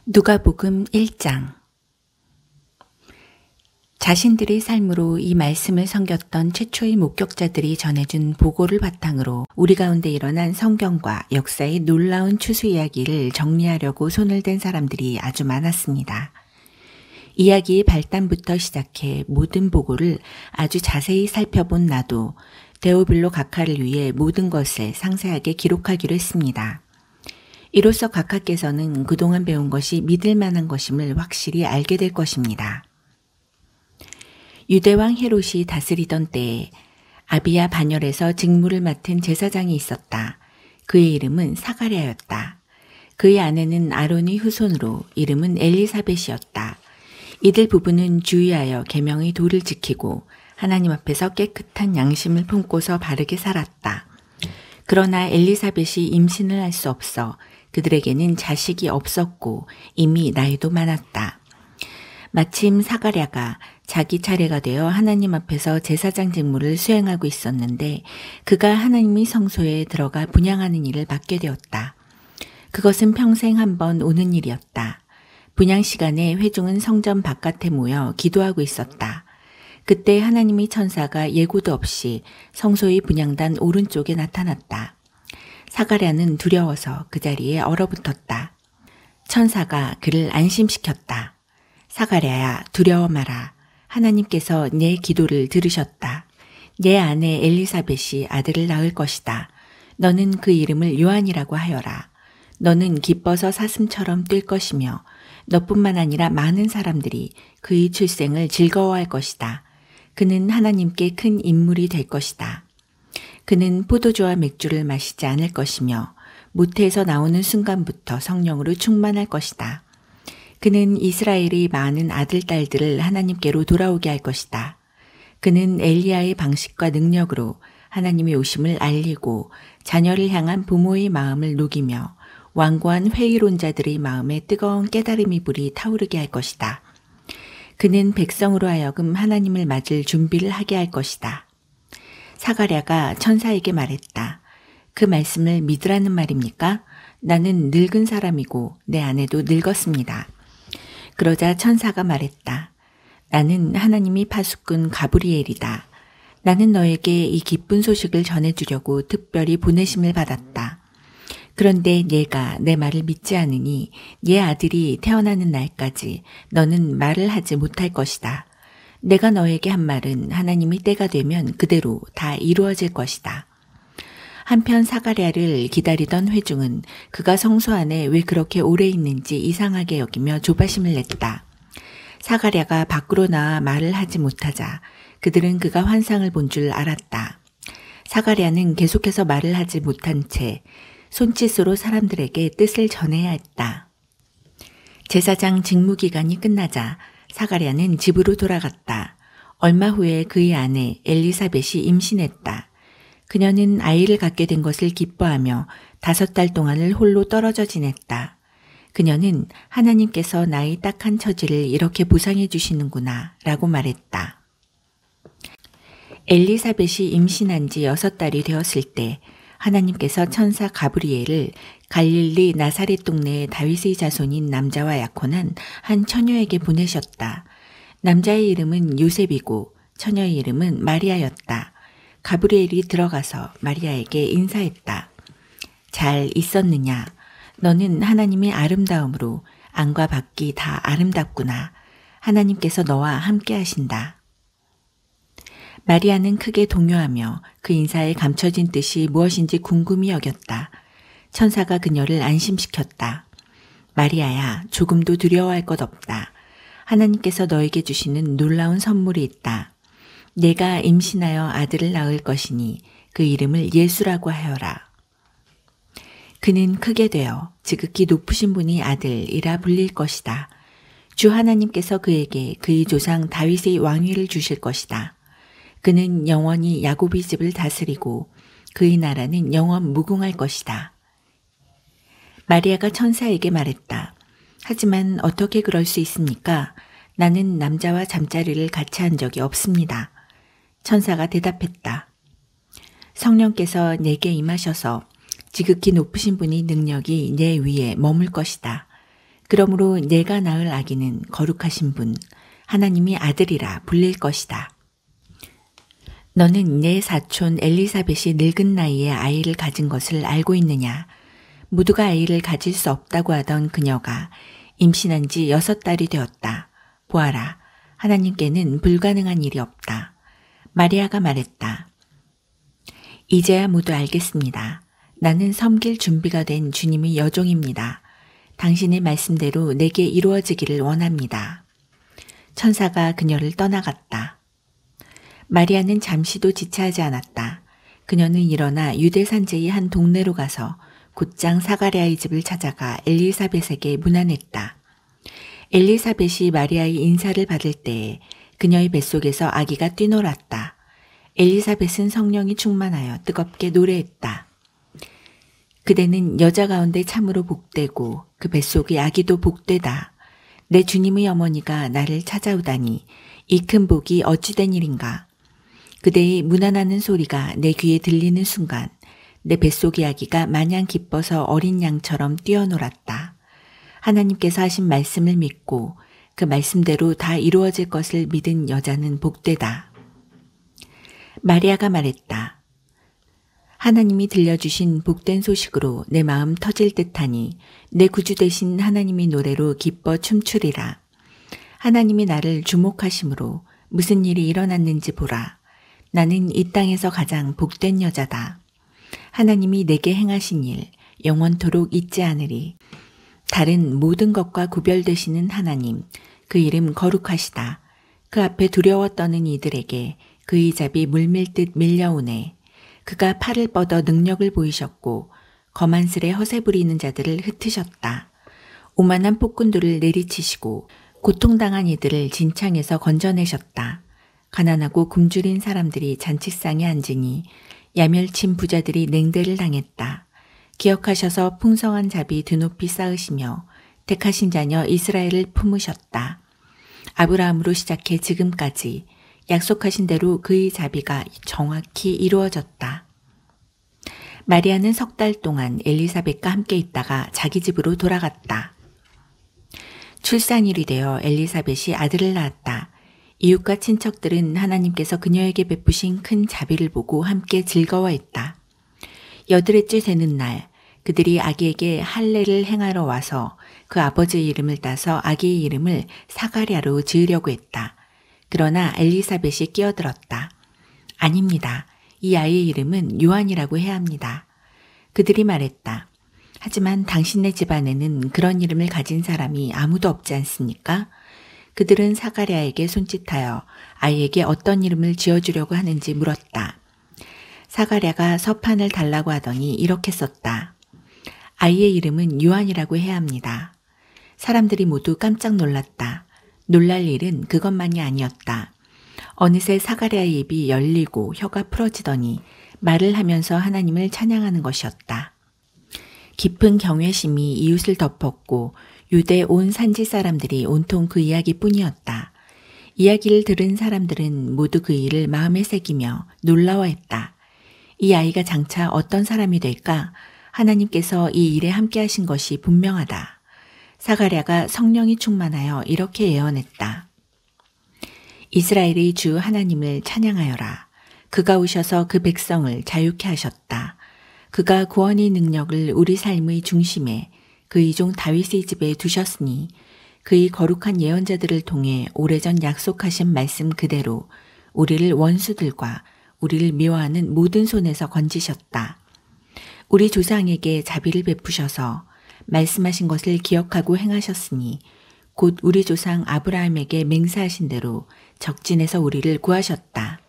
누가복음 1장. 자신들의 삶으로 이 말씀을 섬겼던 최초의 목격자들이 전해준 보고를 바탕으로 우리 가운데 일어난 성경과 역사의 놀라운 추수 이야기를 정리하려고 손을 댄 사람들이 아주 많았습니다. 이야기의 발단부터 시작해 모든 보고를 아주 자세히 살펴본 나도 데오빌로 각하를 위해 모든 것을 상세하게 기록하기로 했습니다. 이로써 각하께서는 그동안 배운 것이 믿을 만한 것임을 확실히 알게 될 것입니다. 유대왕 헤롯이 다스리던 때에 아비야 반열에서 직무를 맡은 제사장이 있었다. 그의 이름은 사가랴였다. 그의 아내는 아론의 후손으로 이름은 엘리사벳이었다. 이들 부부는 주의하여 계명의 도를 지키고 하나님 앞에서 깨끗한 양심을 품고서 바르게 살았다. 그러나 엘리사벳이 임신을 할 수 없어 그들에게는 자식이 없었고 이미 나이도 많았다. 마침 사가랴가 자기 차례가 되어 하나님 앞에서 제사장 직무를 수행하고 있었는데 그가 하나님의 성소에 들어가 분향하는 일을 맡게 되었다. 그것은 평생 한 번 오는 일이었다. 분향 시간에 회중은 성전 바깥에 모여 기도하고 있었다. 그때 하나님의 천사가 예고도 없이 성소의 분향단 오른쪽에 나타났다. 사가랴는 두려워서 그 자리에 얼어붙었다. 천사가 그를 안심시켰다. 사가랴야, 두려워 마라. 하나님께서 내 기도를 들으셨다. 내 아내 엘리사벳이 아들을 낳을 것이다. 너는 그 이름을 요한이라고 하여라. 너는 기뻐서 사슴처럼 뛸 것이며 너뿐만 아니라 많은 사람들이 그의 출생을 즐거워할 것이다. 그는 하나님께 큰 인물이 될 것이다. 그는 포도주와 맥주를 마시지 않을 것이며 모태에서 나오는 순간부터 성령으로 충만할 것이다. 그는 이스라엘의 많은 아들, 딸들을 하나님께로 돌아오게 할 것이다. 그는 엘리야의 방식과 능력으로 하나님의 오심을 알리고 자녀를 향한 부모의 마음을 녹이며 완고한 회의론자들의 마음에 뜨거운 깨달음의 불이 타오르게 할 것이다. 그는 백성으로 하여금 하나님을 맞을 준비를 하게 할 것이다. 사가랴가 천사에게 말했다. 그 말씀을 믿으라는 말입니까? 나는 늙은 사람이고 내 아내도 늙었습니다. 그러자 천사가 말했다. 나는 하나님이 파수꾼 가브리엘이다. 나는 너에게 이 기쁜 소식을 전해주려고 특별히 보내심을 받았다. 그런데 네가 내 말을 믿지 않으니 네 아들이 태어나는 날까지 너는 말을 하지 못할 것이다. 내가 너에게 한 말은 하나님의 때가 되면 그대로 다 이루어질 것이다. 한편 사가랴를 기다리던 회중은 그가 성소 안에 왜 그렇게 오래 있는지 이상하게 여기며 조바심을 냈다. 사가랴가 밖으로 나와 말을 하지 못하자 그들은 그가 환상을 본 줄 알았다. 사가랴는 계속해서 말을 하지 못한 채 손짓으로 사람들에게 뜻을 전해야 했다. 제사장 직무 기간이 끝나자 사가랴는 집으로 돌아갔다. 얼마 후에 그의 아내 엘리사벳이 임신했다. 그녀는 아이를 갖게 된 것을 기뻐하며 5달 동안을 홀로 떨어져 지냈다. 그녀는 하나님께서 나의 딱한 처지를 이렇게 보상해 주시는구나 라고 말했다. 엘리사벳이 임신한 지 6달이 되었을 때 하나님께서 천사 가브리엘을 갈릴리 나사렛 동네의 다윗의 자손인 남자와 약혼한 한 처녀에게 보내셨다. 남자의 이름은 요셉이고 처녀의 이름은 마리아였다. 가브리엘이 들어가서 마리아에게 인사했다. 잘 있었느냐? 너는 하나님의 아름다움으로 안과 밖이 다 아름답구나. 하나님께서 너와 함께 하신다. 마리아는 크게 동요하며 그 인사에 감춰진 뜻이 무엇인지 궁금히 여겼다. 천사가 그녀를 안심시켰다. 마리아야, 조금도 두려워할 것 없다. 하나님께서 너에게 주시는 놀라운 선물이 있다. 내가 임신하여 아들을 낳을 것이니 그 이름을 예수라고 하여라. 그는 크게 되어 지극히 높으신 분이 아들이라 불릴 것이다. 주 하나님께서 그에게 그의 조상 다윗의 왕위를 주실 것이다. 그는 영원히 야곱의 집을 다스리고 그의 나라는 영원 무궁할 것이다. 마리아가 천사에게 말했다. 하지만 어떻게 그럴 수 있습니까? 나는 남자와 잠자리를 같이 한 적이 없습니다. 천사가 대답했다. 성령께서 내게 임하셔서 지극히 높으신 분의 능력이 내 위에 머물 것이다. 그러므로 내가 낳을 아기는 거룩하신 분, 하나님이 아들이라 불릴 것이다. 너는 내 사촌 엘리사벳이 늙은 나이에 아이를 가진 것을 알고 있느냐? 모두가 아이를 가질 수 없다고 하던 그녀가 임신한 지 6달이 되었다. 보아라, 하나님께는 불가능한 일이 없다. 마리아가 말했다. 이제야 모두 알겠습니다. 나는 섬길 준비가 된 주님의 여종입니다. 당신의 말씀대로 내게 이루어지기를 원합니다. 천사가 그녀를 떠나갔다. 마리아는 잠시도 지체하지 않았다. 그녀는 일어나 유대 산지의 한 동네로 가서 곧장 사가랴의 집을 찾아가 엘리사벳에게 문안했다. 엘리사벳이 마리아의 인사를 받을 때에 그녀의 뱃속에서 아기가 뛰놀았다. 엘리사벳은 성령이 충만하여 뜨겁게 노래했다. 그대는 여자 가운데 참으로 복되고 그 뱃속의 아기도 복되다. 내 주님의 어머니가 나를 찾아오다니 이 큰 복이 어찌된 일인가. 그대의 문안하는 소리가 내 귀에 들리는 순간 내 뱃속의 아기가 마냥 기뻐서 어린 양처럼 뛰어놀았다. 하나님께서 하신 말씀을 믿고 그 말씀대로 다 이루어질 것을 믿은 여자는 복되다. 마리아가 말했다. 하나님이 들려주신 복된 소식으로 내 마음 터질 듯하니 내 구주 되신 하나님의 노래로 기뻐 춤추리라. 하나님이 나를 주목하심으로 무슨 일이 일어났는지 보라. 나는 이 땅에서 가장 복된 여자다. 하나님이 내게 행하신 일 영원토록 잊지 않으리. 다른 모든 것과 구별되시는 하나님, 그 이름 거룩하시다. 그 앞에 두려워 떠는 이들에게 그의 잡이 물밀듯 밀려오네. 그가 팔을 뻗어 능력을 보이셨고 거만스레 허세 부리는 자들을 흩으셨다. 오만한 폭군들을 내리치시고 고통당한 이들을 진창에서 건져내셨다. 가난하고 굶주린 사람들이 잔치상에 앉으니 야멸친 부자들이 냉대를 당했다. 기억하셔서 풍성한 잡이 드높이 쌓으시며 택하신 자녀 이스라엘을 품으셨다. 아브라함으로 시작해 지금까지 약속하신 대로 그의 자비가 정확히 이루어졌다. 마리아는 3달 동안 엘리사벳과 함께 있다가 자기 집으로 돌아갔다. 출산일이 되어 엘리사벳이 아들을 낳았다. 이웃과 친척들은 하나님께서 그녀에게 베푸신 큰 자비를 보고 함께 즐거워했다. 8일째 되는 날 그들이 아기에게 할례를 행하러 와서 그 아버지의 이름을 따서 아기의 이름을 사가랴로 지으려고 했다. 그러나 엘리사벳이 끼어들었다. 아닙니다. 이 아이의 이름은 요한이라고 해야 합니다. 그들이 말했다. 하지만 당신네 집안에는 그런 이름을 가진 사람이 아무도 없지 않습니까? 그들은 사가랴에게 손짓하여 아이에게 어떤 이름을 지어주려고 하는지 물었다. 사가랴가 서판을 달라고 하더니 이렇게 썼다. 아이의 이름은 요한이라고 해야 합니다. 사람들이 모두 깜짝 놀랐다. 놀랄 일은 그것만이 아니었다. 어느새 사가랴의 입이 열리고 혀가 풀어지더니 말을 하면서 하나님을 찬양하는 것이었다. 깊은 경외심이 이웃을 덮었고 유대 온 산지 사람들이 온통 그 이야기뿐이었다. 이야기를 들은 사람들은 모두 그 일을 마음에 새기며 놀라워했다. 이 아이가 장차 어떤 사람이 될까? 하나님께서 이 일에 함께 하신 것이 분명하다. 사가랴가 성령이 충만하여 이렇게 예언했다. 이스라엘의 주 하나님을 찬양하여라. 그가 오셔서 그 백성을 자유케 하셨다. 그가 구원의 능력을 우리 삶의 중심에 그의 종 다윗의 집에 두셨으니 그의 거룩한 예언자들을 통해 오래전 약속하신 말씀 그대로 우리를 원수들과 우리를 미워하는 모든 손에서 건지셨다. 우리 조상에게 자비를 베푸셔서 말씀하신 것을 기억하고 행하셨으니 곧 우리 조상 아브라함에게 맹세하신 대로 적진에서 우리를 구하셨다.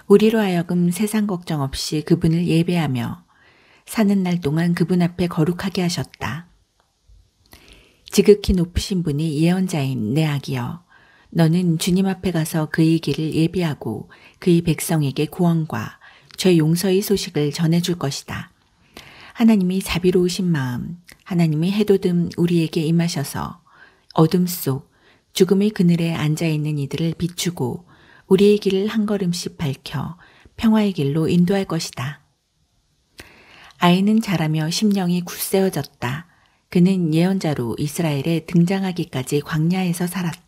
우리로 하여금 세상 걱정 없이 그분을 예배하며 사는 날 동안 그분 앞에 거룩하게 하셨다. 지극히 높으신 분이 예언자인 내 아기여, 너는 주님 앞에 가서 그의 길을 예비하고 그의 백성에게 구원과 죄 용서의 소식을 전해줄 것이다. 하나님이 자비로우신 마음, 하나님이 해돋음 우리에게 임하셔서 어둠 속 죽음의 그늘에 앉아있는 이들을 비추고 우리의 길을 한 걸음씩 밝혀 평화의 길로 인도할 것이다. 아이는 자라며 심령이 굳세어졌다. 그는 예언자로 이스라엘에 등장하기까지 광야에서 살았다.